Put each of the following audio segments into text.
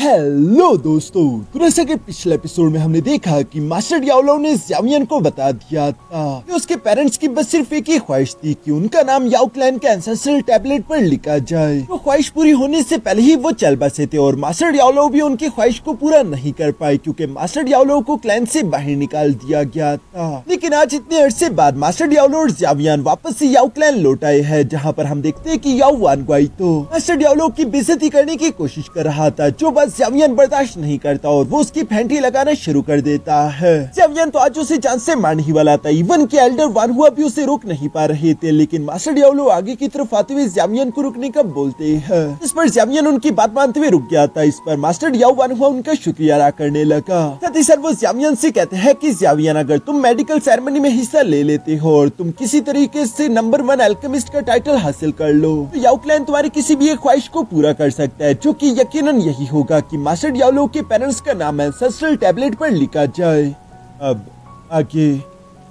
Hello दोस्तों, तो जैसा कि पिछले एपिसोड में हमने देखा कि मास्टर डियाब्लो ने ज़ावियन को बता दिया था कि उसके पेरेंट्स की बस सिर्फ एक ही ख्वाहिश थी कि उनका नाम याओ क्लैन के एंसेस्ट्रल टैबलेट पर लिखा जाए। तो ख्वाहिश पूरी होने से पहले ही वो चल बसे थे और मास्टर डियाब्लो भी उनकी ख्वाहिश को पूरा नहीं कर पाए क्योंकि मास्टर डियाब्लो को क्लैन से बाहर निकाल दिया गया था। लेकिन आज इतने अरसे बाद मास्टर डियाब्लो और ज़ावियन वापस से याओ क्लैन लौट आए हैं, जहाँ पर हम देखते हैं कि याओ वानगुआई तो मास्टर डियाब्लो की बेइज्जती करने की कोशिश कर रहा था, जो बात ज़ावियन बर्दाश्त नहीं करता और वो उसकी फैंटी लगाना शुरू कर देता है। ज़ावियन तो आज उसे जान से मारने ही वाला था, इवन के एल्डर वानहुआ भी उसे रोक नहीं पा रहे थे, लेकिन मास्टर डियाब्लो आगे की तरफ आते हुए ज़ावियन को रुकने का बोलते हैं। इस पर ज़ावियन उनकी बात मानते हुए रुक गया था। इस पर मास्टर डियाब्लो वानहुआ उनका शुक्रिया अदा करने लगा। साथ ही वो ज़ावियन से कहते हैं कि ज़ावियन, अगर तुम मेडिकल सेरेमनी में हिस्सा ले लेते हो और तुम किसी तरीके से नंबर 1 अल्केमिस्ट का टाइटल हासिल कर लो तो याओ क्लैन तुम्हारी किसी भी एक ख्वाहिश को पूरा कर सकता है, जो कि यकीनन यही होगा कि मास्टर डियाब्लो के पेरेंट्स का नाम एंसेस्ट्रल टैबलेट पर लिखा जाए। अब आगे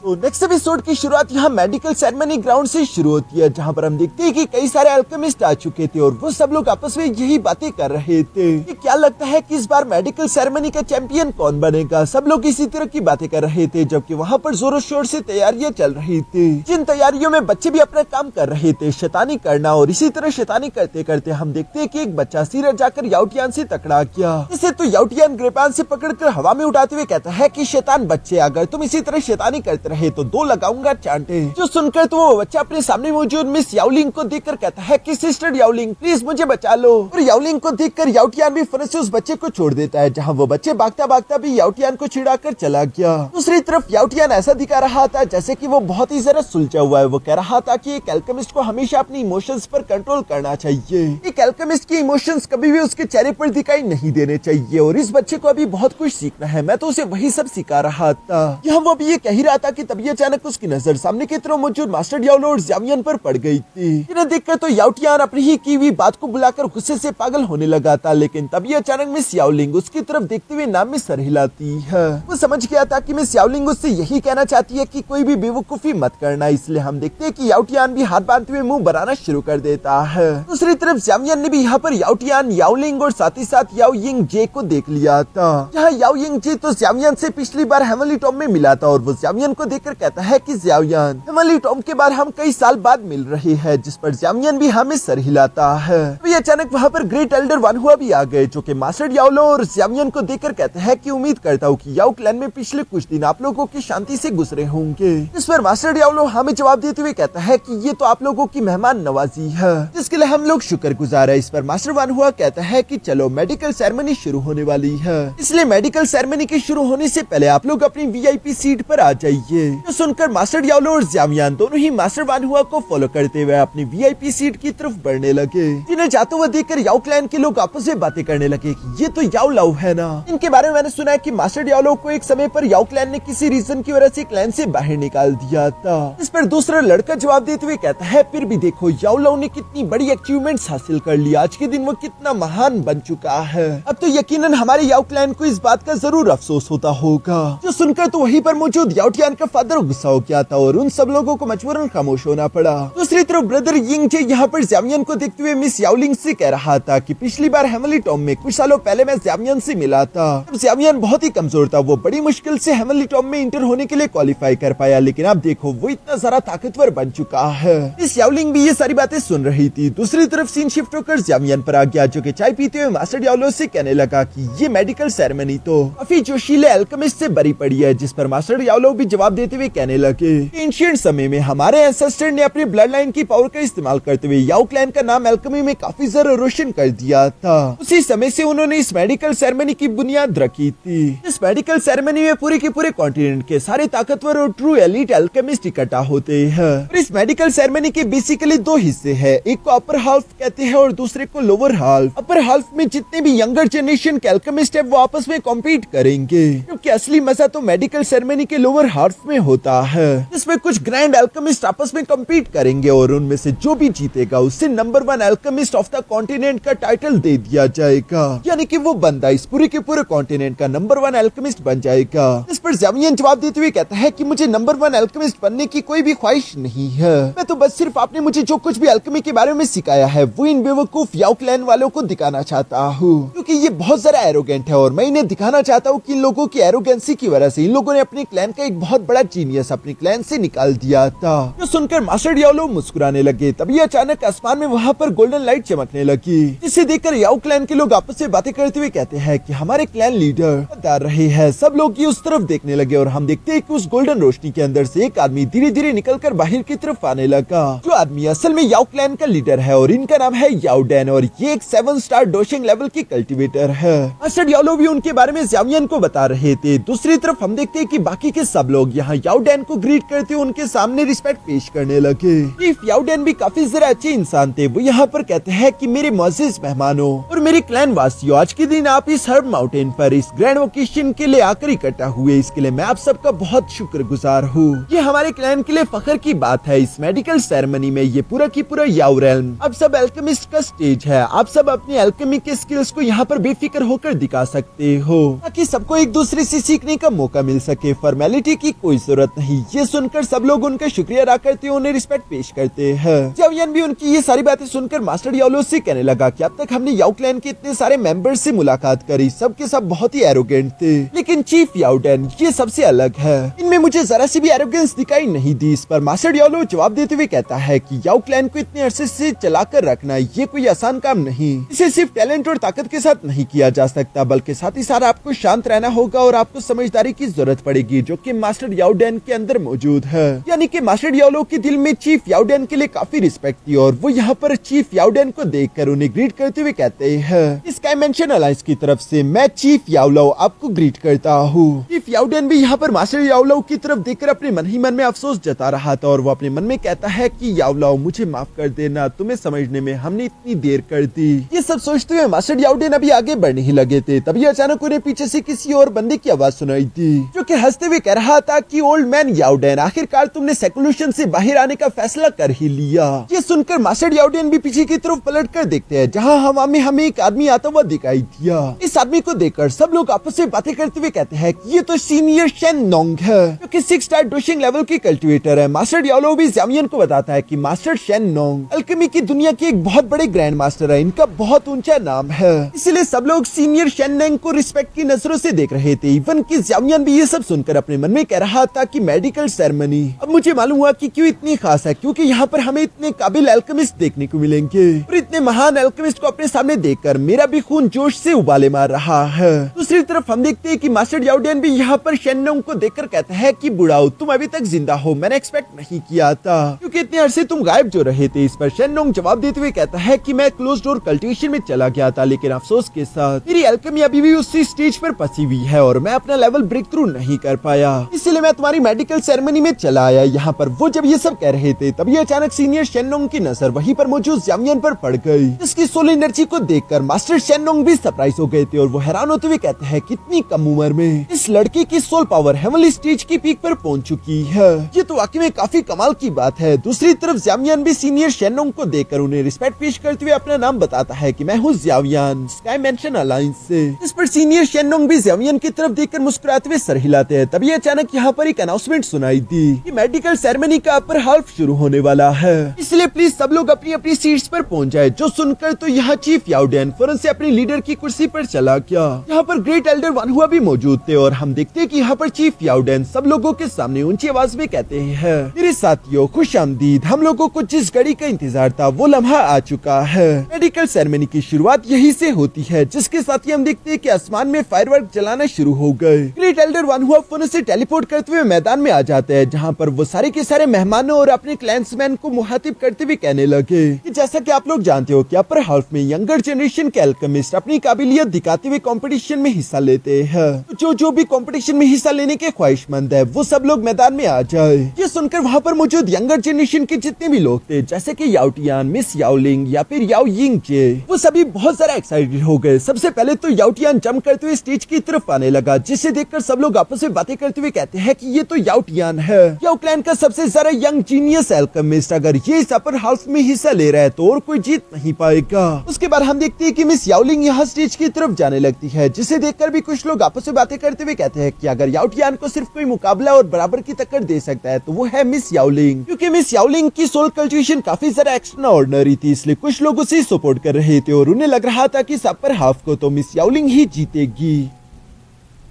तो नेक्स्ट एपिसोड की शुरुआत यहाँ मेडिकल सेरेमनी ग्राउंड से शुरू होती है, जहाँ पर हम देखते हैं कि कई सारे अल्केमिस्ट आ चुके थे और वो सब लोग आपस में यही बातें कर रहे थे कि क्या लगता है कि इस बार मेडिकल सेरेमनी का चैंपियन कौन बनेगा। सब लोग इसी तरह की बातें कर रहे थे, जबकि वहाँ पर जोरों शोर से तैयारियां चल रही थी, जिन तैयारियों में बच्चे भी अपना काम कर रहे थे, शैतानी करना। और इसी तरह शैतानी करते करते हम देखते हैं कि एक बच्चा सीधा जाकर याओ टियान से टकरा गया। इसे तो याओ टियान ग्रेपान से पकड़कर हवा में उड़ाते हुए कहता है कि शैतान बच्चे, अगर तुम इसी तरह शैतानी करते रहे तो 2 लगाऊंगा चांटे। जो सुनकर तो वो बच्चा अपने सामने मौजूद मिस याओलिंग को देखकर कहता है कि सिस्टर याओलिंग प्लीज मुझे बचा लो। और याओलिंग को देखकर याओ टियान भी फौरन से उस बच्चे को छोड़ देता है, जहाँ वो बच्चे भागता भागता भी याओ टियान को छिड़ाकर चला गया। दूसरी तरफ याओ टियान ऐसा दिखा रहा था जैसे कि वो बहुत ही जरा सुलझा हुआ है। वो कह रहा था कि एक अल्केमिस्ट को हमेशा अपनी इमोशंस पर कंट्रोल करना चाहिए। एक अल्केमिस्ट की इमोशंस कभी भी उसके चेहरे पर दिखाई नहीं देने चाहिए और इस बच्चे को अभी बहुत कुछ सीखना है। मैं तो उसे वही सब सिखा रहा था। यहाँ वो अभी ये कह ही रहा था कि तभी अचानक उसकी नजर सामने की तरफ मौजूद मास्टर डियाब्लो और ज़ावियन पर पड़ गई थी। इन्हें देखकर तो याओ टियान अपनी ही की हुई बात को बुलाकर गुस्से से पागल होने लगा था, लेकिन तभी अचानक मिस याओलिंग उसकी तरफ देखते हुए नाम में सर हिलाती है। वो समझ गया था कि मिस याओलिंग उससे यही कहना चाहती है कि कोई भी बेवकूफी मत करना, इसलिए हम देखते हैं कि याओ टियान भी हाथ बांधते हुए मुंह बनाना शुरू कर देता है। दूसरी तरफ ज़ावियन ने भी यहाँ पर याओ टियान, याओलिंग और साथ ही साथ याओ यिंग जे को देख लिया था। यहाँ याओ यिंग जे तो ज़ावियन से पिछली बार हेवनली टॉम में मिला था और वो ज़ावियन को देखकर कहता है कि ज़ावियन, हेवनली टॉम के बाद हम कई साल बाद मिल रहे हैं, जिस पर ज़ावियन भी हमें सर हिलाता है। तो अचानक वहाँ पर ग्रेट एल्डर वानहुआ भी आ गए, जो कि मास्टर डियाब्लो और ज़ावियन को देखकर कहते हैं कि उम्मीद करता हूँ कि याओ क्लैन में पिछले कुछ दिन आप लोगों की शांति से गुजरे होंगे। इस पर मास्टर डियाब्लो हमें जवाब देते हुए कहता है कि ये तो आप लोगों की मेहमान नवाजी है, जिसके लिए हम लोग शुक्रगुजार है। इस पर मास्टर वानहुआ कहता है कि चलो मेडिकल सेरेमनी शुरू होने वाली है, इसलिए मेडिकल सेरेमनी के शुरू होने से पहले आप लोग अपनी VIP सीट पर आ जाइए। तो सुनकर मास्टर डियाब्लो और ज़ावियन दोनों ही मास्टर वानहुआ को फॉलो करते हुए अपनी VIP सीट की तरफ बढ़ने लगे। जिन्हें जाते हुए देखकर याओ क्लैन के लोग आपस में बातें करने लगे कि ये तो याओ लाओ है ना। इनके बारे में मैंने सुना है कि मास्टर डियाब्लो को एक समय पर याओ क्लैन ने किसी रीजन की वजह से क्लैन से बाहर निकाल दिया था। इस पर दूसरा लड़का जवाब देते हुए कहता है, फिर भी देखो याओ लाओ ने कितनी बड़ी अचीवमेंट्स हासिल कर ली, आज के दिन वो कितना महान बन चुका है। अब तो यकीनन हमारे याओ क्लैन को इस बात का जरूर अफसोस होता होगा। जो सुनकर तो वहीं पर मौजूद याओ टियान का फादर गुस्सा हो गया था और उन सब लोगों को मजबूरन खामोश होना पड़ा। दूसरी तरफ ब्रदर यिंग जे यहाँ पर ज़ावियन को देखते हुए मिस याओलिंग से कह रहा था कि पिछली बार हेवनली टॉम में कुछ सालों पहले मैं ज़ावियन से मिला था। अब ज़ावियन बहुत ही कमजोर था, वो बड़ी मुश्किल से हेवनली टॉम में इंटर होने के लिए क्वालिफाई कर पाया, लेकिन अब देखो वो इतना सारा ताकतवर बन चुका है। मिस याओलिंग भी ये सारी बातें सुन रही थी। दूसरी तरफ सीन शिफ्ट होकर ज़ावियन पर आ गया, जो कि चाय पीते हुए मास्टर डियाब्लो से कहने लगा कि ये मेडिकल सेरेमनी तो काफी जोशीले अल्केमिस्ट से भरी पड़ी है। जिस पर मास्टर डियाब्लो भी जवाब देते हुए कहने लगे, एंशिएंट समय में हमारे एंसेस्टर ने अपनी ब्लड लाइन की पावर का इस्तेमाल करते हुए याओ क्लैन का नाम अल्केमी में काफी जरा रोशन कर दिया था। उसी समय से उन्होंने इस मेडिकल सेरेमनी की बुनियाद रखी थी। इस मेडिकल सेरेमनी में पूरे के पूरे कॉन्टिनेंट के सारे ताकतवर और ट्रू एलीट अल्केमिस्ट इकट्ठा होते हैं। और इस मेडिकल सेरेमनी के बेसिकली 2 हिस्से हैं, एक को अपर हाल्फ कहते हैं और दूसरे को लोअर हाल्फ। अपर हाल्फ में जितने भी यंगर जनरेशन के अल्केमिस्ट है वो आपस में कॉम्पीट करेंगे, क्योंकि असली मजा तो मेडिकल सेरेमनी के लोअर हाल्फ हाफ में होता है, जिसमें कुछ ग्रैंड एल्केमिस्ट आपस में कम्पीट करेंगे और उनमें से जो भी जीतेगा उससे number 1 alchemist of the continent का टाइटल दे दिया जाएगा। यानी कि वो बंदा इस पूरे के पूरे कॉन्टिनेंट का नंबर 1 एल्केमिस्ट बन जाएगा। इस पर ज़ावियन जवाब देते हुए कहता है कि मुझे नंबर 1 एल्केमिस्ट बनने की कोई भी ख्वाहिश नहीं है, मैं तो बस सिर्फ आपने मुझे जो कुछ भी एल्केमी के बारे में सिखाया है वो इन बेवकूफ याओ क्लैन वालों को दिखाना चाहता हूँ, क्योंकि ये बहुत ज्यादा एरोगेंट है और मैं इन्हें दिखाना चाहता हूँ कि इन लोगों की एरोगेंसी की वजह से इन लोगों ने अपने क्लैन का एक बहुत बड़ा जीनियस अपने क्लैन से निकाल दिया था। जो सुनकर मास्टर याओ मुस्कुराने लगे, तभी अचानक आसमान में वहाँ पर गोल्डन लाइट चमकने लगी, जिसे देखकर याओ क्लैन के लोग आपस में बातें करते हुए कहते हैं कि हमारे क्लैन लीडर बता रहे हैं। सब लोग ये उस तरफ देखने लगे और हम देखते हैं कि उस गोल्डन रोशनी के अंदर से एक आदमी धीरे धीरे निकलकर बाहर की तरफ आने लगा। जो आदमी असल में याओ क्लैन का लीडर है और इनका नाम है याओ डैन और ये एक 7 स्टार डोशिंग लेवल की कल्टीवेटर है। मास्टर याओ भी उनके बारे में ज़ावियन को बता रहे थे। दूसरी तरफ हम देखते हैं कि बाकी के सब लोग यहाँ याओ डैन को ग्रीट करते हुए उनके सामने रिस्पेक्ट पेश करने लगे। चीफ याओ डैन भी काफी जरा अच्छे इंसान थे। वो यहाँ पर कहते हैं कि मेरे मोअज़्ज़िज़ मेहमानों और मेरे क्लैन वासियों, आज के दिन आप इस हर्ब माउंटेन पर इस ग्रैंड वेकेशन के लिए आकर इकट्ठा हुए, इसके लिए मैं आप सबका बहुत शुक्रगुजार हूँ। ये हमारे क्लैन के लिए फख्र की बात है। इस मेडिकल सेरेमनी में ये पूरा की पूरा याओ रेल्म अब सब एल्केमिस्ट का स्टेज है। आप सब अपनी एल्केमी के स्किल्स को यहाँ पर बेफिक्र होकर दिखा सकते हो ताकि सबको एक दूसरे से सीखने का मौका मिल सके। फॉर्मेलिटी की कोई जरूरत नहीं। ये सुनकर सब लोग उनका शुक्रिया अदा करते हुए उन्हें रिस्पेक्ट पेश करते हैं। ज़ावियन भी उनकी ये सारी बातें सुनकर मास्टर याओ से कहने लगा कि अब तक हमने याओ क्लैन के इतने सारे मेंबर्स से मुलाकात करी, सब के सब बहुत ही एरोगेंट थे, लेकिन चीफ याओ डैन ये सबसे अलग है। इनमें मुझे जरा सी भी एरोगेंस दिखाई नहीं दी। इस पर मास्टर याओ जवाब देते हुए कहता है कि याओ क्लैन को इतने अरसे से चलाकर रखना ये कोई आसान काम नहीं। इसे सिर्फ टैलेंट और ताकत के साथ नहीं किया जा सकता, बल्कि साथ ही साथ आपको शांत रहना होगा और आपको समझदारी की जरूरत पड़ेगी, जो कि मास्टर याओ डैन के अंदर मौजूद है। यानी कि मास्टर याओ के दिल में चीफ याओ डैन के लिए काफी रिस्पेक्ट थी और वो यहाँ पर चीफ याओ डैन को देखकर उन्हें ग्रीट करते हुए कहते हैं, इस डायमेंशन अलायंस की तरफ से मैं चीफ याओ आपको ग्रीट करता हूँ। चीफ याओ डैन भी यहाँ पर मास्टर याओ की तरफ देखकर अपने मन ही मन में अफसोस जता रहा था और वो अपने मन में कहता है कि याओ मुझे माफ कर देना, तुम्हें समझने में हमने इतनी देर कर दी। ये सब सोचते हुए मास्टर याओ डैन अभी आगे बढ़ने ही लगे थे, तभी अचानक उन्हें पीछे से किसी और बंदे की आवाज सुनाई थी, जो कि हंसते हुए कह रहा था कि ओल्ड मैन याओ डैन, आखिरकार तुमने सेक्लूशन से बाहर आने का फैसला कर ही लिया। ये सुनकर मास्टर याओ डैन भी पीछे की तरफ पलट कर देखते हैं, जहाँ हवा में हमें एक आदमी आता हुआ दिखाई दिया। इस आदमी को देखकर सब लोग आपस में बातें करते हुए कहते हैं कि ये तो सीनियर शेन नोंग है, जो कि 6 स्टार डोशिंग लेवल की कल्टीवेटर है। मास्टर याओ भी ज़ावियन को बताता है कि मास्टर शेन नोंग अल्केमी की दुनिया के एक बहुत बड़े ग्रैंड मास्टर है, इनका बहुत ऊंचा नाम है, इसलिए सब लोग सीनियर शेन नोंग को रिस्पेक्ट की नजरों से देख रहे थे। इवन कि ज़ावियन भी ये सब सुनकर अपने मन में कह रहा था कि मेडिकल सेरेमनी अब मुझे मालूम हुआ कि क्यों इतनी खास है, क्योंकि यहाँ पर हमें इतने काबिल एल्केमिस्ट देखने को मिलेंगे और इतने महान एल्केमिस्ट को अपने सामने देखकर मेरा भी खून जोश से उबाले मार रहा है। दूसरी तरफ हम देखते हैं कि मास्टर याओ डैन भी यहाँ पर शेन नोंग को देखकर कहता है कि बुढ़ाओ तुम अभी तक जिंदा हो, मैंने एक्सपेक्ट नहीं किया था, क्योंकि इतने अरसे तुम गायब जो रहे थे। इस पर शेन नोंग जवाब देते हुए कहता है कि मैं क्लोज डोर कल्टीवेशन में चला गया था, लेकिन अफसोस के साथ मेरी एल्केमी अभी भी उसी स्टेज पर फंसी हुई है और मैं अपना लेवल ब्रेक थ्रू नहीं कर पाया, इसलिए मैं तुम्हारी मेडिकल सेरेमनी में चला आया। यहाँ पर वो जब ये सब कह रहे थे तभी अचानक सीनियर शेन नोंग की नजर वहीं पर मौजूद ज़ावियन पर पड़ गई, जिसकी सोल एनर्जी को देखकर मास्टर शेन नोंग भी सरप्राइज हो गए थे और वो हैरान होते हुए कहते हैं कितनी कम उम्र में इस लड़के की सोल पावर हेवनली स्टेज की पीक पर पहुंच चुकी है, ये तो वाकई में काफी कमाल की बात है। दूसरी तरफ ज़ावियन भी सीनियर शेन नोंग को देखकर उन्हें रिस्पेक्ट पेश करते हुए अपना नाम बताता है कि मैं हूँ ज़ावियन डायमेंशन अलायंस से। इस पर सीनियर शेन नोंग भी ज़ावियन की तरफ देखकर मुस्कुराते हुए सर हिलाते हैं। तभी अचानक यहाँ पर एक अनाउंसमेंट सुनाई दी कि मेडिकल सेरेमनी का अपर हाल्फ शुरू होने वाला है, इसलिए प्लीज सब लोग अपनी अपनी सीट्स पर पहुंच जाए। जो सुनकर तो यहाँ चीफ याओ डैन फौरन से अपनी लीडर की कुर्सी पर चला गया। यहाँ पर ग्रेट एल्डर वन हुआ भी मौजूद थे और हम देखते हैं कि यहाँ पर चीफ याओ डैन सब लोगों के सामने ऊंची आवाज में कहते हैं, मेरे साथियों खुशामदीद, हम लोगों को जिस घड़ी का इंतजार था वो लम्हा आ चुका है। मेडिकल सेरेमनी की शुरुआत यही से होती है, जिसके साथ ही हम देखते हैं कि आसमान में फायरवर्क जलाना शुरू हो गए। ग्रेट एल्डर वन हुआ फौरन से टेलीपोर्ट करते हुए मैदान में आ जाते हैं, जहाँ पर वो सारे के सारे मेहमानों और अपने क्लैंसमैन को मुखातिब करते हुए कहने लगे कि जैसा कि आप लोग जानते हो कि अपर हाल्फ में यंगर जनरेशन के एल्केमिस्ट अपनी काबिलियत दिखाते हुए कंपटीशन में हिस्सा लेते हैं। तो जो भी कंपटीशन में हिस्सा लेने के ख्वाहिशमंद है वो सब लोग मैदान में आ जाए। ये सुनकर वहाँ पर मौजूद यंगर जनरेशन के जितने भी लोग थे, जैसे कि याओ टियान, मिस याओलिंग या फिर याओ यिंग चे, वो सभी बहुत ज्यादा एक्साइटेड हो गए। सबसे पहले तो याओ टियान जंप करते हुए स्टेज की तरफ आने लगा, जिसे देखकर सब लोग आपस में बातें करते हुए कहते हैं है कि ये तो याओ टियान है, याओ क्लैन का सबसे ज्यादा यंग जीनियस एल्केमिस्ट। अगर ये इस अपर हाउस में हिस्सा ले रहा है तो और कोई जीत नहीं पाएगा। उसके बाद हम देखते हैं कि मिस याओलिंग यहाँ स्टेज की तरफ जाने लगती है, जिसे देखकर भी कुछ लोग आपस में बातें करते हुए कहते हैं कि अगर याओ टियान को सिर्फ कोई मुकाबला और बराबर की टक्कर दे सकता है तो वो है मिस याओलिंग, क्योंकि मिस याओलिंग की सोल कल्टिवेशन काफी ज्यादा एक्स्ट्रा ऑर्डिनरी थी, इसलिए कुछ लोग उसे सपोर्ट कर रहे थे और उन्हें लग रहा था कि अपर हाफ को तो मिस याओलिंग ही जीतेगी।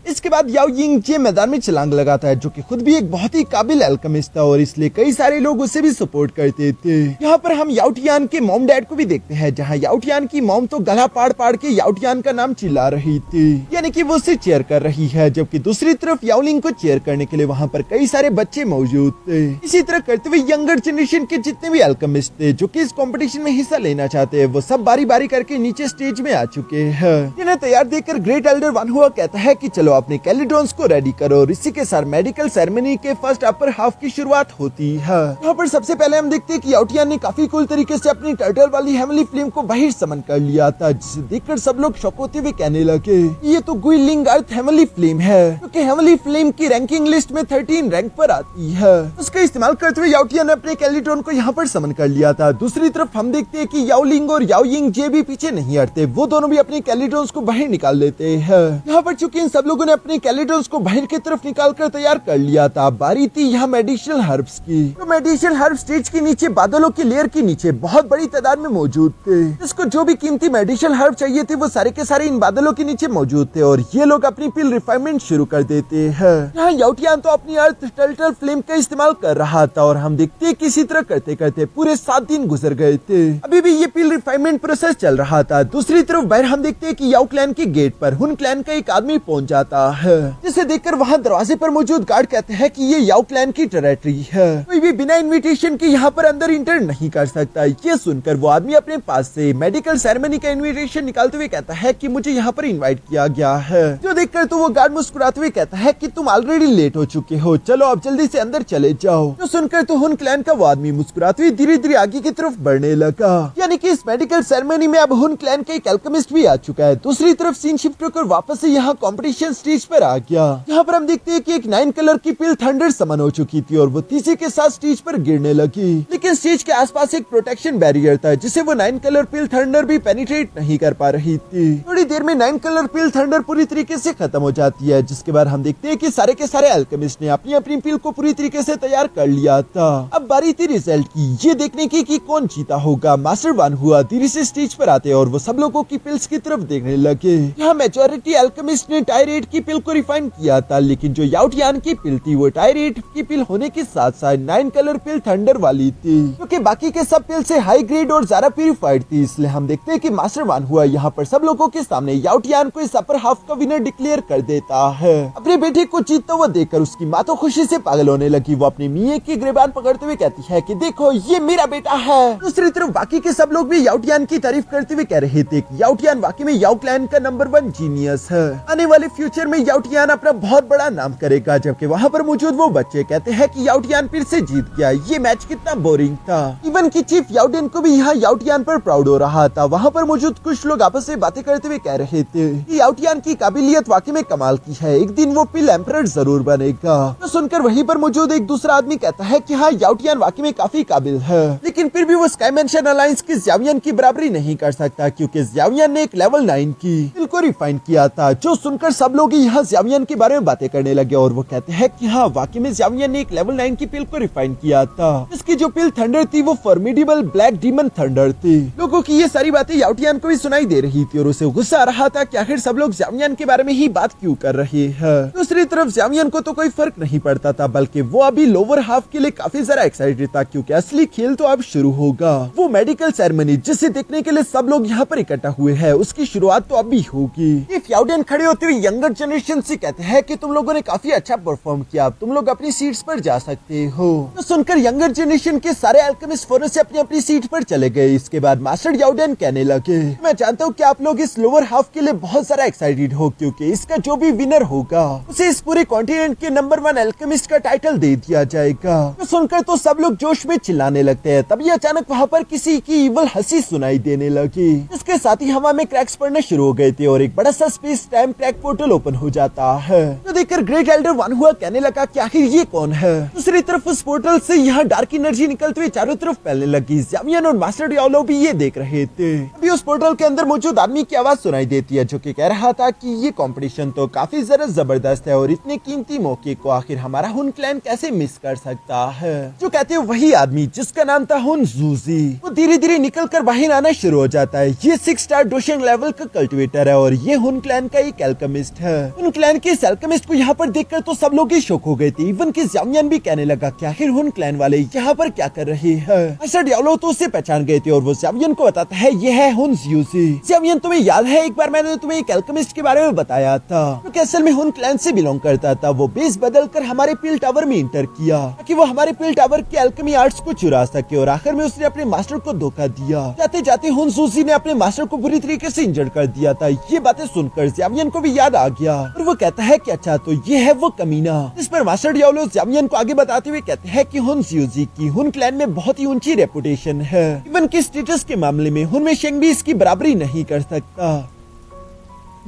इसके बाद याओ यिंग जे मैदान में छलांग लगाता है, जो कि खुद भी एक बहुत ही काबिल एल्केमिस्ट था और इसलिए कई सारे लोग उसे भी सपोर्ट करते थे। यहाँ पर हम याओ टियान के मॉम डैड को भी देखते हैं, जहाँ याओ टियान की मॉम तो गला पाड़ पाड़ के याओ टियान का नाम चिल्ला रही थी, यानी कि वो उसे चेयर कर रही है, जबकि दूसरी तरफ याओलिंग को चेयर करने के लिए वहाँ पर कई सारे बच्चे मौजूद थे। इसी तरह करते हुए यंगर जनरेशन के जितने भी एल्केमिस्ट थे जो कि इस कंपटीशन में हिस्सा लेना चाहते हैं, वो सब बारी बारी करके नीचे स्टेज में आ चुके हैं। इन्हें तैयार देखकर ग्रेट एल्डर वन हुआ कहता है कि चलो अपने कैलिडोन्स को रेडी करो, और इसी के साथ मेडिकल सेरेमनी के फर्स्ट अपर हाफ की शुरुआत होती है। यहाँ पर सबसे पहले हम देखते हैं कि याओ टियान ने काफी कूल तरीके से अपनी टर्टल वाली हेवनली फ्लेम को बाहर समन कर लिया था, जिसे देखकर सब लोग शॉक होते हुए कहने लगे ये तो गुइलिंग अर्थ हेवनली फ्लेम है, क्योंकि हेवनली फ्लेम की रैंकिंग लिस्ट में 13 रैंक पर आती है। उसका इस्तेमाल करते हुए याओ टियान ने अपने कैलिडोन को यहाँ पर समन कर लिया था। दूसरी तरफ हम देखते हैं कि याओलिंग और याओ यिंग जे भी पीछे नहीं हटते, वो दोनों भी अपने कैलिडोन्स को बाहर निकाल लेते हैं। यहाँ पर चूंकि इन सब लोगों ने अपने कैलिडोन्स को बाहर की तरफ निकाल कर तैयार कर लिया था, बारी थी यहाँ मेडिसिनल हर्ब्स की। तो मेडिसिनल हर्ब स्टेज के नीचे बादलों की लेयर के नीचे बहुत बड़ी तादाद में मौजूद थे। इसको जो भी कीमती मेडिसिनल हर्ब चाहिए थे वो सारे के सारे इन बादलों के नीचे मौजूद थे, और ये लोग अपनी पिल रिफाइनमेंट शुरू कर देते हैं। यहाँ याओ टियान तो अपनी अर्थ टर्टल फ्लेम का इस्तेमाल कर रहा था, और हम देखते हैं किसी तरह करते करते पूरे 7 दिन गुजर गए थे। अभी भी ये पिल रिफाइनमेंट प्रोसेस चल रहा था। दूसरी तरफ बाहर हम देखते हैं कि याओ क्लैन के गेट पर हुन क्लैन का एक आदमी पहुंच जाता है, जिसे देखकर वहाँ दरवाजे पर मौजूद गार्ड कहते हैं कि ये याओ क्लैन की टेरिटरी है, कोई भी बिना इनविटेशन के यहाँ पर अंदर इंटर नहीं कर सकता। ये सुनकर वो आदमी अपने पास से मेडिकल सेरेमनी का इनविटेशन निकालते हुए कहता है कि मुझे यहाँ पर इनवाइट किया गया है। जो देखकर तो वो गार्ड मुस्कुराते हुए कहता है कि तुम ऑलरेडी लेट हो चुके हो, चलो अब जल्दी से अंदर चले जाओ। जो सुनकर तो हुन क्लैन का वो आदमी मुस्कुराते हुए धीरे धीरे आगे की तरफ बढ़ने लगा, यानी कि इस मेडिकल सेरेमनी में अब हुन क्लैन का एक एल्केमिस्ट भी आ चुका है। दूसरी तरफ सीन शिफ्ट होकर वापस से यहाँ कॉम्पिटिशन स्टेज पर आ गया। यहाँ पर हम देखते हैं कि एक 9 कलर की पिल थंडर समन हो चुकी थी और वो तेजी के साथ स्टेज पर गिरने लगी, लेकिन स्टेज के आसपास एक प्रोटेक्शन बैरियर था जिसे वो 9 कलर पिल थंडर भी पेनिट्रेट नहीं कर पा रही थी। थोड़ी देर में 9 कलर पिल थंडर पूरी तरीके से खत्म हो जाती है, जिसके बाद हम देखते हैं कि सारे के सारे अल्केमिस्ट ने अपनी अपनी पिल को पूरी तरीके से तैयार कर लिया था। अब बारी थी रिजल्ट की, ये देखने की कि कौन जीता होगा। मास्टर वन हुआ धीरे से स्टेज पर आते और वो सब लोगों की पिल्स की तरफ देखने लगे। यहाँ मेजोरिटी अल्केमिस्ट ने टायरेट की पिल को रिफाइन किया था, लेकिन जो याओ टियान की पिल थी वो टायरेट की पिल होने के साथ साथ 9 कलर पिल थंडर वाली थी, क्योंकि बाकी के सब पिल से हाई ग्रेड और ज्यादा प्यूरिफाइड थी। इसलिए हम देखते हैं कि मास्टर वन हुआ यहाँ पर सब लोगों के सामने याओ टियान को इस अपर हाफ का विनर डिक्लेयर कर देता है। अपने बेटे को जीतता हुआ देखकर उसकी माँ तो खुशी से पागल होने लगी। वो अपने मियाँ की गिरबान पकड़ते हुए कहती है कि देखो ये मेरा बेटा है। दूसरी तरफ बाकी के सब लोग भी याओ टियान की तारीफ करते हुए कह रहे थे कि याओ टियान वाकई में याओ क्लैन का नंबर 1 जीनियस है। आने वाले फ्यूचर में याओ टियान अपना बहुत बड़ा नाम करेगा। जबकि वहाँ पर मौजूद वो बच्चे कहते हैं कि याओ टियान फिर से जीत गया, ये मैच कितना बोरिंग था। इवन की चीफ याओडेन को भी यहाँ याओ टियान पर प्राउड हो रहा था। वहाँ पर मौजूद कुछ लोग आपस में बातें करते हुए कह रहे थे कि याओ टियान की काबिलियत वाकई में कमाल की है, एक दिन वो पिल एम्परर जरूर बनेगा। तो सुनकर वहीं पर मौजूद एक दूसरा आदमी कहता है कि हाँ याओ टियान वाकई में काफी काबिल है, लेकिन फिर भी वो स्काई मेंशन अलायंस की ज़्यावियन की बराबरी नहीं कर सकता, क्योंकि ज़्यावियन ने एक लेवल 9 की पिल को रिफाइन किया था। जो सुनकर सब लोग यहाँ ज़्यावियन के बारे में बातें करने लगे और वो कहते हैं कि हाँ वाकई में ज़्यावियन ने एक लेवल 9 की पिल को रिफाइन किया था। इसकी जो पिल थंडर थी वो फॉर्मिडेबल ब्लैक डीमन थंडर थी। लोगों की ये सारी बातें याओ टियान को भी सुनाई दे रही थी और उसे गुस्सा आ रहा था कि आखिर सब लोग ज़्यावियन के बारे में ही बात क्यों कर रहे हैं। दूसरी तरफ ज़्यावियन को तो कोई फर्क नहीं पड़ता था, बल्कि वो अभी लोअर हाफ के लिए काफी ज्यादा एक्साइटेड था, क्योंकि असली खेल तो अब शुरू होगा। वो मेडिकल सेरेमनी जिसे देखने के लिए सब लोग यहाँ पर इकट्ठा हुए हैं, उसकी शुरुआत तो अभी होगी। याओडेन खड़े होते हुए यंगर जनरेशन से कहते हैं कि तुम लोगों ने काफी अच्छा परफॉर्म किया, तुम लोग अपनी सीट्स पर जा सकते हो। तो सुनकर यंगर जनरेशन के सारे अल्केमिस्ट फौरन से अपनी अपनी सीट पर चले गए। इसके बाद मास्टर याओडेन कहने लगे, मैं जानता हूँ कि आप लोग इस लोअर हाफ के लिए बहुत सारा एक्साइटेड हो, क्योंकि इसका जो भी विनर होगा उसे इस पूरे कॉन्टिनेंट के नंबर 1 अल्केमिस्ट का टाइटल दे दिया जाएगा। तो सुनकर तो सब लोग जोश में चिल्लाने लगते हैं। तभी अचानक वहाँ पर किसी की इवल हंसी सुनाई देने लगी। इसके साथ ही हवा में क्रैक्स पड़ना शुरू हो गए थे और एक बड़ा सा space time crack portal open हो जाता है। तो देखकर ग्रेट एल्डर वन हुआ कहने लगा कि आखिर ये कौन है। दूसरी तरफ उस पोर्टल से यहाँ डार्क एनर्जी निकलते हुए चारों तरफ फैलने लगी। ज़ावियन और मास्टर डियाब्लो भी ये देख रहे थे। अभी उस पोर्टल के अंदर मौजूद आदमी की आवाज सुनाई देती है जो कि कह रहा था कि ये कंपटीशन तो काफी जरा जबरदस्त है और इतने कीमती मौके को आखिर हमारा हुन क्लैन कैसे मिस कर सकता है। जो कहते हैं वही आदमी जिसका नाम था हुन जूजी, वो धीरे धीरे निकल कर बाहर आना शुरू हो जाता है। ये 6 स्टार डोशेंग लेवल का कल्टिवेटर है और ये हुन क्लैन का एक एल्केमिस्ट है। हुन क्लैन के इस एल्केमिस्ट को यहाँ पर देखकर तो सब लोग ही शॉक हो गए थे। इवन कि ज़ावियन भी कहने लगा कि आखिर हुन क्लैन वाले यहाँ पर क्या कर रहे हैं। मास्टर डियाब्लो तो उसे पहचान गए थे और वो ज़ावियन को बताता है ये है हुन जूजी। ज़ावियन तुम्हें याद है एक बार मैंने तुम्हें एक एल्केमिस्ट के बारे में बताया था क्योंकि असल में हुन क्लैन से बिलोंग करता था। वो बेस बदल कर हमारे पील टावर में इंटर किया ताकि वो हमारे पील टावर के एल्केमी आर्ट्स को चुरा सके और आखिर में उसने अपने मास्टर को धोखा दिया। जाते जाते हुन जूजी ने अपने मास्टर को बुरी तरीके से इंजर कर दिया था। ये बातें सुनकर ज़ावियन को भी याद आ गया और वो कहता है कि अच्छा तो ये है वो कमीना। इस पर मास्टर डियाब्लो ज़ावियन को आगे बताते हुए कहते हैं कि हुन जूजी की हुन क्लैन में बहुत ही ऊंची रेपुटेशन है। इवन कि स्टेटस के मामले में हुन में शेंग भी इसकी बराबरी नहीं कर सकता।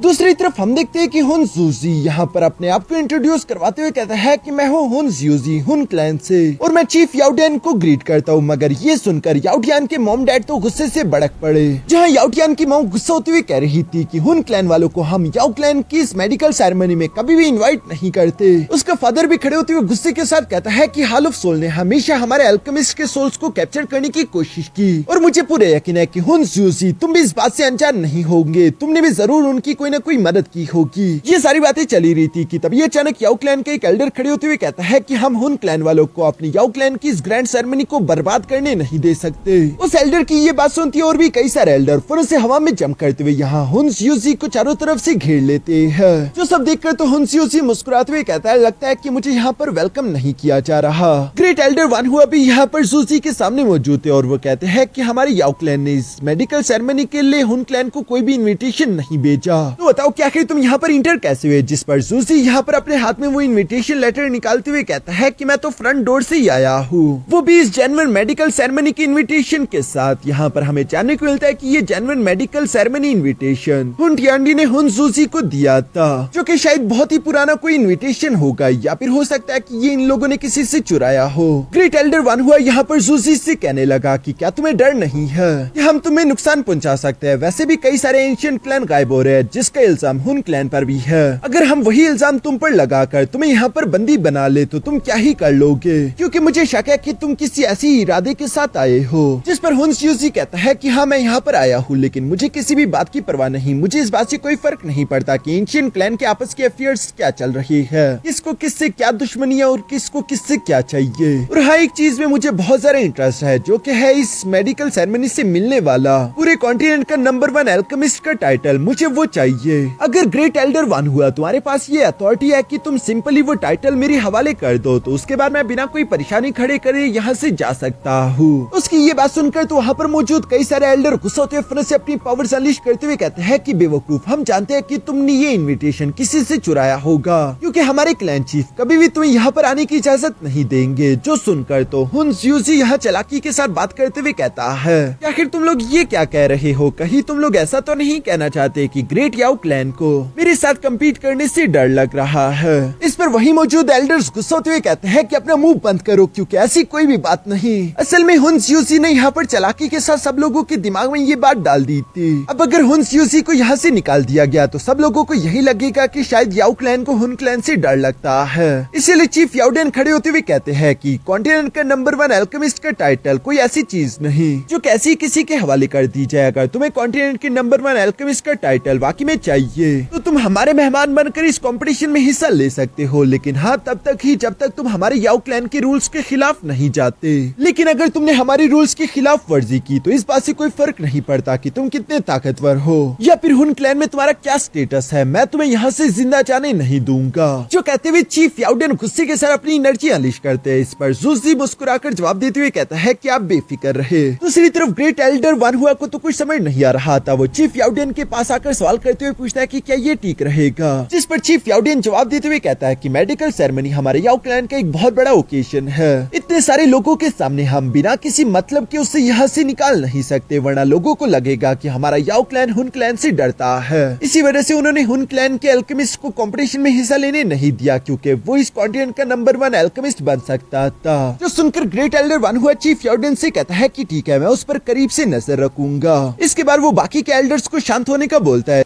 दूसरी तरफ हम देखते हैं कि हुन जूजी यहाँ पर अपने आप को इंट्रोड्यूस करवाते हुए कहता है कि मैं हूँ हुन जूजी हुन क्लैन से और मैं चीफ याओडियन को ग्रीट करता हूँ। मगर ये सुनकर याओडियन के मॉम डैड तो गुस्से से भड़क पड़े। जहाँ याओडियन की मॉम गुस्सा होते हुए कह रही थी कि हुन क्लैन वालों को हम याओ क्लैन की इस मेडिकल सेरेमनी में कभी भी इन्वाइट नहीं करते। उसका फादर भी खड़े होते हुए गुस्से के साथ कहता है कि हाल ऑफ सोल ने हमेशा हमारे एल्केमिस्ट के सोल्स को कैप्चर करने की कोशिश की और मुझे पूरे यकीन है कि हुन जूजी तुम भी इस बात से अनजान नहीं होंगे। तुमने भी जरूर उनकी कोई न कोई मदद की होगी। ये सारी बातें चली रही थी कि तभी अचानक याओ क्लैन के एक एल्डर खड़े होते हुए कहता है कि हम हुन क्लैन वालों को अपनी याओ क्लैन की इस ग्रैंड सेरेमनी को बर्बाद करने नहीं दे सकते। उस एल्डर की ये बात सुनती है और भी कई सारे एल्डर फौरन से हवा में जंप करते हुए यहाँ हुन जूजी को चारों तरफ से घेर लेते हैं। जो सब देखकर तो हुन जूजी मुस्कुराते हुए कहता है लगता है कि मुझे यहाँ पर वेलकम नहीं किया जा रहा। ग्रेट एल्डर वन हुआ भी यहाँ पर जूजी के सामने मौजूद थे और वो कहते हैं कि हमारे याओ क्लैन ने इस मेडिकल सेरेमनी के लिए हुन क्लैन को कोई भी इन्विटेशन नहीं भेजा। तो बताओ क्या तुम यहाँ पर इंटर कैसे हुए। जिस पर जूजी यहाँ पर अपने हाथ में वो इनविटेशन लेटर निकालते हुए कहता है कि मैं तो फ्रंट डोर से ही आया हूँ, वो भी इस जेन्युइन मेडिकल सेरेमनी की इनविटेशन के साथ। यहाँ पर हमें जानने को मिलता है कि ये जेन्युइन मेडिकल सेरेमनी इनविटेशन हुन टियांडी ने हुन जूजी को दिया था, जो कि शायद बहुत ही पुराना कोई इनविटेशन होगा या फिर हो सकता है कि ये इन लोगों ने किसी से चुराया हो। ग्रेट एल्डर वन हुआ यहाँ पर जूजी से कहने लगा कि क्या तुम्हें डर नहीं है कि हम तुम्हें नुकसान पहुँचा सकते हैं। वैसे भी कई सारे एंशिएंट क्लैन गायब हो रहे हैं जिसका इल्जाम हुन क्लैन पर भी है। अगर हम वही इल्जाम तुम पर लगाकर तुम्हें यहाँ पर बंदी बना ले तो तुम क्या ही कर लोगे, क्योंकि मुझे शक है कि तुम किसी ऐसी इरादे के साथ आए हो। जिस पर हुन जूजी कहता है कि हाँ मैं यहाँ पर आया हूँ लेकिन मुझे किसी भी बात की परवाह नहीं। मुझे इस बात से कोई फर्क नहीं पड़ता कि एंशिएंट क्लैन के आपस के अफेयर्स क्या चल रही है, किसको किससे क्या दुश्मनी है और किसको किससे क्या चाहिए। और हाँ एक चीज में मुझे बहुत ज्यादा इंटरेस्ट है जो कि है इस मेडिकल सेरेमनी से मिलने वाला पूरे कॉन्टिनेंट का नंबर 1 एल्केमिस्ट का टाइटल। मुझे वो चाहिए। अगर ग्रेट एल्डर वन हुआ तुम्हारे पास ये अथॉरिटी है कि तुम सिंपली वो टाइटल मेरे हवाले कर दो तो उसके बाद मैं बिना कोई परेशानी खड़े करे यहाँ से जा सकता हूँ। उसकी ये बात सुनकर तो वहाँ पर मौजूद कई सारे एल्डर गुस्सा होते हुए फिर से अपनी पावर्स अनलीश करते हुए कहते हैं कि बेवकूफ, हम जानते हैं कि तुमने ये इनविटेशन किसी से चुराया होगा क्योंकि हमारे क्लैन चीफ कभी भी तुम्हें यहाँ पर आने की इजाजत नहीं देंगे। जो सुनकर तो हुन जूजी यहाँ चालाकी के साथ बात करते हुए कहता है आखिर तुम लोग ये क्या कह रहे हो, कहीं तुम लोग ऐसा तो नहीं कहना चाहते कि ग्रेट याओ क्लैन को मेरे साथ कम्पीट करने से डर लग रहा है। इस पर वही मौजूद एल्डर्स गुस्सा होते हुए कहते हैं कि अपना मुंह बंद करो क्योंकि ऐसी कोई भी बात नहीं। असल में हुन जूजी ने यहाँ पर चालाकी के साथ सब लोगों के दिमाग में ये बात डाल दी थी। अब अगर हुन जूजी को यहाँ से निकाल दिया गया तो सब लोगों को यही लगेगा कि शायद याओ क्लैन को हुन क्लैन से डर लगता है। इसीलिए चीफ याओडियन खड़े होते हुए कहते हैं कि कॉन्टिनेंट का नंबर 1 एल्केमिस्ट का टाइटल कोई ऐसी चीज नहीं जो कैसी किसी के हवाले कर दी जाए। अगर तुम्हें कॉन्टिनेंट के नंबर 1 एल्केमिस्ट का टाइटल वाकई में चाहिए तो तुम हमारे मेहमान बनकर इस कंपटीशन में हिस्सा ले सकते हो, लेकिन हाँ तब तक ही जब तक तुम हमारे याओ क्लैन के रूल्स के खिलाफ नहीं जाते। लेकिन अगर तुमने हमारे रूल्स की खिलाफ वर्जी की तो इस बात से कोई फर्क नहीं पड़ता कि तुम कितने ताकतवर हो या फिर हुन क्लैन में तुम्हारा क्या स्टेटस है, मैं तुम्हें यहाँ से जिंदा जाने नहीं दूंगा। जो कहते हुए चीफ याओडियन गुस्से के साथ अपनी एनर्जी अनलीश करते हैं। इस पर जूजी मुस्कुराकर जवाब देते हुए कहता है कि आप बेफिक्र रहे। दूसरी तरफ ग्रेट एल्डर वन हुआ को तो कुछ समझ नहीं आ रहा था। वो चीफ याओडियन के पास आकर सवाल करते हुए पूछता है कि क्या ये ठीक रहेगा, जिस पर चीफ याओडियन जवाब देते हुए कहता है कि मेडिकल सेरेमनी हमारे याओ क्लैन का एक बहुत बड़ा ओकेजन है। इतने सारे लोगों के सामने हम बिना किसी मतलब के उससे यहाँ से निकाल नहीं सकते, वरना लोगों को लगेगा कि हमारा याओ क्लैन हुन क्लैन से डरता है। इसी वजह से उन्होंने हुन क्लैन के अल्केमिस्ट को कंपटीशन में हिस्सा लेने नहीं दिया, क्योंकि वो इस कॉन्टिनेंट का नंबर 1 अल्केमिस्ट बन सकता था। जो सुनकर ग्रेट एल्डर वन हुआ चीफ याओडियन से कहता है कि ठीक है, मैं उस पर करीब से नजर रखूंगा। इसके बाद वो बाकी के एल्डर्स को शांत होने का बोलता है,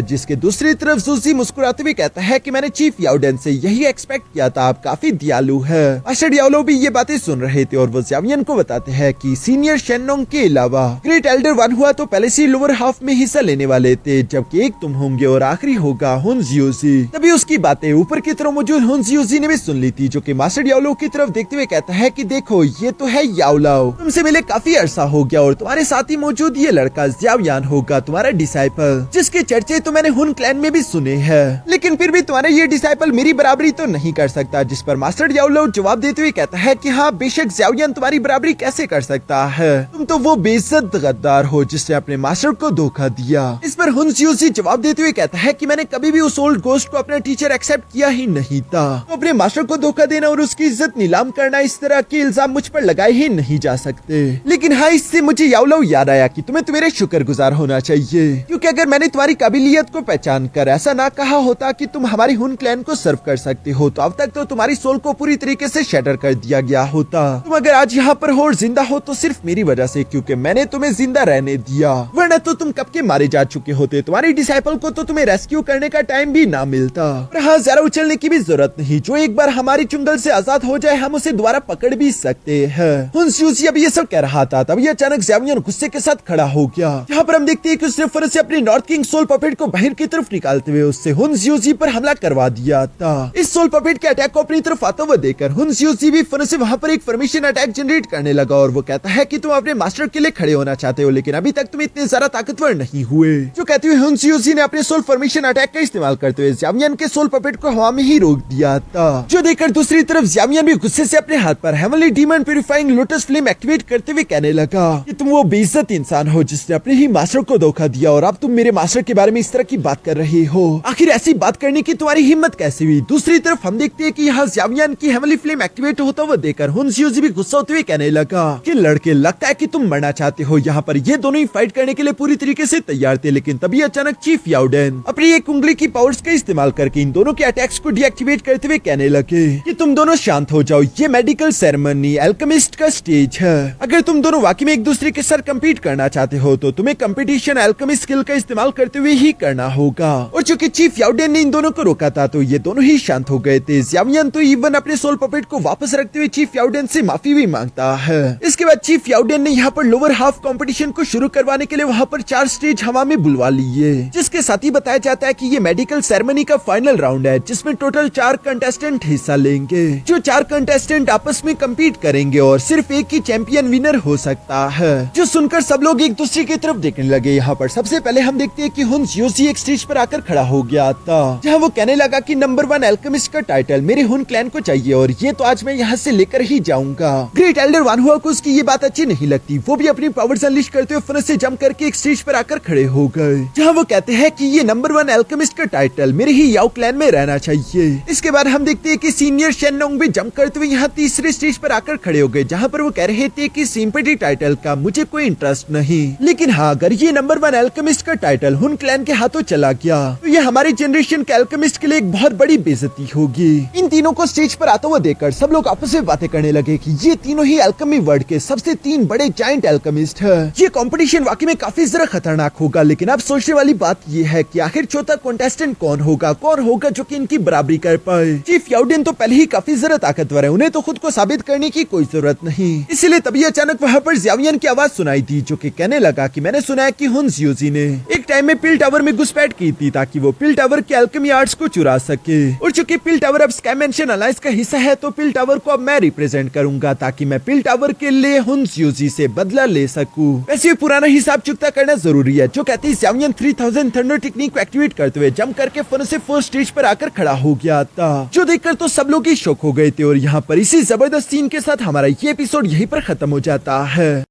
जिसके दूसरी तरफ जूसी मुस्कुराते हुए कहता है कि मैंने चीफ याओडियन से यही एक्सपेक्ट किया था, आप काफी दयालु है। मास्टर याओलो भी ये बातें सुन रहे थे और वो ज़ावियन को बताते हैं कि सीनियर शेनोंग के अलावा ग्रेट एल्डर वन हुआ तो पहले से लोअर हाफ में हिस्सा लेने वाले थे, जबकि एक तुम होंगे और आखिरी होगा हुनजियोजी। तभी उसकी बातें ऊपर की तरफ मौजूद हुनजियोजी ने भी सुन ली थी, जो कि मास्टर याओलो की तरफ देखते हुए कहता है कि देखो ये तो है याओलाओ, तुमसे मिले काफी अरसा हो गया और तुम्हारे साथ ही मौजूद ये लड़का ज़ावियन होगा तुम्हारा डिसाइपल, जिसके चर्चे तो मैंने हुन क्लैन में भी सुने हैं, लेकिन फिर भी तुम्हारा ये डिसाइपल मेरी बराबरी तो नहीं कर सकता। जिस पर मास्टर याओलो जवाब देते हुए कहता है कि हाँ बेशक ज़ावियन तुम्हारी बराबरी कैसे कर सकता है, तुम तो वो बेइज्जत गद्दार हो जिसने अपने मास्टर को धोखा दिया। इस पर हुनजियोजी जवाब देते हुए कहता है कि मैंने कभी भी उस ओल्ड गोस्ट को अपना टीचर एक्सेप्ट किया ही नहीं था, तो अपने मास्टर को धोखा देना और उसकी इज्जत नीलाम करना, इस तरह के इल्जाम मुझ पर लगाए ही नहीं जा सकते। लेकिन हाँ, इससे मुझे याओलो याद आया कि तुम्हें तुम्हारे शुक्रगुजार होना चाहिए, क्योंकि अगर मैंने तुम्हारी काबिलियत को पहचान कर ऐसा ना कहा होता कि तुम हमारी हुन क्लैन को सर्व कर सकते हो, तो अब तक तो तुम्हारी सोल को पूरी तरीके से शटर कर दिया गया होता। तुम अगर आज यहाँ पर हो और जिंदा हो तो सिर्फ मेरी वजह से, क्योंकि मैंने तुम्हें जिंदा रहने दिया, वरना तो तुम कब के मारे जा चुके होते। तुम्हारी डिसाइपल को तो तुम्हें रेस्क्यू करने का टाइम भी ना मिलता। और हाँ, ज्यादा उछलने की भी जरूरत नहीं, जो एक बार हमारी चुंगल से आजाद हो जाए हम उसे दोबारा पकड़ भी सकते हैं। हुनजियोजी अब ये सब कह रहा था, तभी अचानक ज़ावियन गुस्से के साथ खड़ा हो गया। यहाँ पर हम देखते हैं कि उसने फौरन से अपनी नॉर्थ किंग सोल पपेट को बाहर की तरफ निकालते हुए उससे हुनजियोजी पर हमला करवा दिया था। इस सोल पपेट के अटैक को अपनी तरफ आता हुआ देखकर हुनजियोजी भी फौरन से वहाँ पर एक फॉर्मेशन अटैक जनरेट करने लगा और वो कहता है कि तुम अपने मास्टर के लिए खड़े होना चाहते हो, लेकिन अभी तक तुम इतने ज्यादा ताकतवर नहीं हुए। जो कहते हुए हुनजियोजी ने अपने सोल फॉर्मेशन अटैक का इस्तेमाल करते हुए ज़ावियन के सोल पपेट को हवा में ही रोक दिया था। जो देखकर दूसरी तरफ ज़ावियन भी गुस्से से अपने हाथ पर heavenly demon purifying lotus flame activate करते हुए कहने लगा कि तुम वो बेइज्जत इंसान हो जिसने अपने ही मास्टर को धोखा दिया और अब तुम मेरे मास्टर के बारे में इस तरह की बात कर रहे हो। आखिर ऐसी बात करने की तुम्हारी हिम्मत कैसे हुई? दूसरी तरफ हम देखते हैं कि यहाँ ज़ावियन की हेवनली फ्लेम एक्टिवेट होता हुआ देखकर हुनजियोजी भी गुस्सा होते हुए कहने लगा कि लड़के, लगता है कि तुम मरना चाहते हो। यहाँ पर ये दोनों ही फाइट करने के लिए पूरी तरीके से तैयार थे, लेकिन तभी अचानक चीफ याओडियन अपनी एक उंगली की पावर्स का इस्तेमाल करके इन दोनों के अटैक्स को डीएक्टिवेट करते हुए कहने लगे कि तुम दोनों शांत हो जाओ, ये मेडिकल सेरेमनी अल्केमिस्ट का स्टेज है। अगर तुम दोनों वाकई में एक दूसरे के साथ कम्पीट करना चाहते हो तो तुम्हें कंपटीशन अल्केमिस्ट स्किल का इस्तेमाल करते हुए ही करना होगा। और चूंकि चीफ याओडियन ने इन दोनों को रोका था तो ये दोनों ही शांत हो गए थे। ज़ावियन तो इवन अपने सोल पपेट को वापस रखते हुए चीफ याओडियन से माफी भी मांगता है। इसके बाद चीफ याओडियन ने यहाँ पर लोअर हाफ कंपटीशन को शुरू करवाने के लिए वहाँ पर 4 स्टेज हवा में बुलवा लिए, जिसके साथ ही बताया जाता है कि ये मेडिकल सेरेमनी का फाइनल राउंड है, जिसमें टोटल 4 कंटेस्टेंट हिस्सा लेंगे। जो 4 कंटेस्टेंट आपस में कम्पीट करेंगे और सिर्फ एक ही चैंपियन विनर हो सकता है। जो सुनकर सब लोग एक दूसरे की तरफ देखने लगे। यहाँ पर सबसे पहले हम देखते हैं कि हुनजियोजी एक स्टेज पर आकर खड़ा हो गया था, जहाँ वो कहने लगा कि नंबर 1 अल्केमिस्ट का टाइटल मेरे हुन क्लैन को चाहिए और ये तो आज मैं यहाँ से लेकर ही जाऊंगा। ग्रेट एल्डर वन हुआ को उसकी ये बात अच्छी नहीं लगती। वो भी अपनी पावर्स अनलीश करते हुए फौरन से जंप करके एक स्टेज पर आकर खड़े हो गए, जहाँ वो कहते हैं कि ये नंबर 1 अल्केमिस्ट का टाइटल मेरे ही याओ क्लैन में रहना चाहिए। इसके बाद हम देखते हैं कि सीनियर शेनोंग भी जंप करते हुए यहाँ तीसरे स्टेज पर आकर खड़े हो गए, जहाँ पर वो कह रहे थे कि सिंपैथी टाइटल का मुझे कोई इंटरेस्ट नहीं, लेकिन हाँ अगर ये नंबर 1 अल्केमिस्ट का टाइटल हुन क्लैन के हाथों चला गया तो ये हमारी जनरेशन के अल्केमिस्ट के लिए एक बहुत बड़ी बेइज्जती होगी। इन तीनों को स्टेज पर आता हुआ देखकर सब लोग आपस में बातें करने लगे कि ये तीनों ही अल्केमी वर्ल्ड के सबसे 3 बड़े जायंट अल्केमिस्ट हैं। ये कंपटीशन वाकई में काफी जरा खतरनाक होगा, लेकिन अब सोचने वाली बात ये है कि आखिर चौथा कंटेस्टेंट कौन होगा जो कि इनकी बराबरी कर पाए। चीफ याओडियन तो पहले ही काफी जरा ताकतवर है, उन्हें तो खुद को साबित करने की कोई जरूरत नहीं। इसलिए तभी अचानक वहाँ पर ज़ावियन की आवाज सुनाई दी, जो कि कहने लगा कि मैंने सुना है कि हुनजियोजी ने एक टाइम में पिल टावर में घुसपैठ की थी ताकि वो पिल टावर के अल्केमी आर्ट्स को चुरा सके। और चूंकि पिल टावर अब स्काई मैंशन अलायंस का हिस्सा है तो पिल टावर को अब मैं रिप्रेजेंट करूंगा ताकि मैं पिल टावर के लिए हुनजियोजी से बदला ले सकूं। वैसे पुराना हिसाब चुकता करना जरूरी है। जो कहते हैं ज़ावियन 3000 थंडर टेक्निक को एक्टिवेट करते हुए जंप करके फौरन से 4 स्टेज पर आकर खड़ा हो गया था, जो देखकर तो सब लोग ही शॉक हो गए थे। और यहाँ पर इसी जबरदस्त सीन के साथ हमारा ये एपिसोड यहीं पर खत्म हो जाता है।